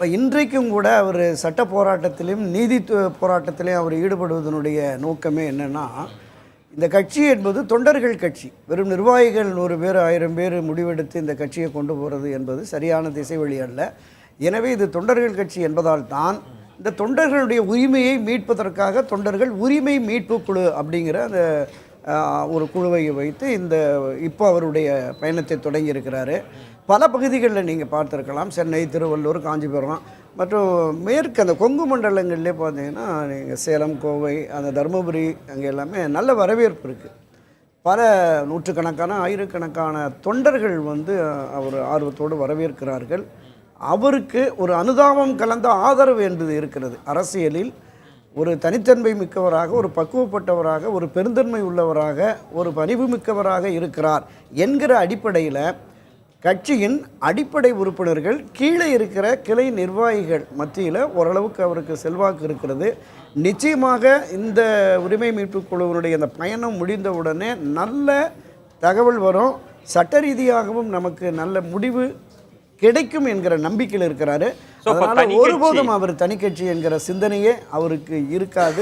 இப்போ இன்றைக்கும் கூட அவர் சட்ட போராட்டத்திலும் நீதி போராட்டத்திலையும் அவர் ஈடுபடுவதனுடைய நோக்கமே என்னென்னா, இந்த கட்சி என்பது தொண்டர்கள் கட்சி. வெறும் நிர்வாகிகள் 100 பேர் 1000 பேர் முடிவெடுத்து இந்த கட்சியை கொண்டு போகிறது என்பது சரியான திசை வழி அல்ல. எனவே இது தொண்டர்கள் கட்சி என்பதால் தான் இந்த தொண்டர்களுடைய உரிமையை மீட்பதற்காக தொண்டர்கள் உரிமை மீட்பு குழு அப்படிங்கிற அந்த ஒரு குழுவை வைத்து இப்போ அவருடைய பயணத்தை தொடங்கி இருக்கிறாரு. பல பகுதிகளில் நீங்கள் பார்த்துருக்கலாம். சென்னை, திருவள்ளூர், காஞ்சிபுரம் மற்றும் மேற்கு அந்த கொங்கு மண்டலங்கள்லேயே பார்த்தீங்கன்னா நீங்கள் சேலம், கோவை, அந்த தருமபுரி அங்கே எல்லாமே நல்ல வரவேற்பு இருக்குது. பல நூற்றுக்கணக்கான ஆயிரக்கணக்கான தொண்டர்கள் அவர் ஆர்வத்தோடு வரவேற்கிறார்கள். அவருக்கு ஒரு அனுதாபம் கலந்த ஆதரவு என்பது இருக்கிறது. அரசியலில் ஒரு தனித்தன்மை மிக்கவராக, ஒரு பக்குவப்பட்டவராக, ஒரு பெருந்தன்மை உள்ளவராக, ஒரு பணிவு மிக்கவராக இருக்கிறார் என்கிற அடிப்படையில் கட்சியின் அடிப்படை உறுப்பினர்கள், கீழே இருக்கிற கிளை நிர்வாகிகள் மத்தியில் ஓரளவுக்கு அவருக்கு செல்வாக்கு இருக்கிறது. நிச்சயமாக இந்த உரிமை மீட்பு குழுவினுடைய அந்த பயணம் முடிந்தவுடனே நல்ல தகவல் வரும். சட்ட ரீதியாகவும் நமக்கு நல்ல முடிவு கிடைக்கும் என்கிற நம்பிக்கையில் இருக்கிறாரு. அதனால் ஒருபோதும் அவர் தனி கட்சி என்கிற சிந்தனையே அவருக்கு இருக்காது.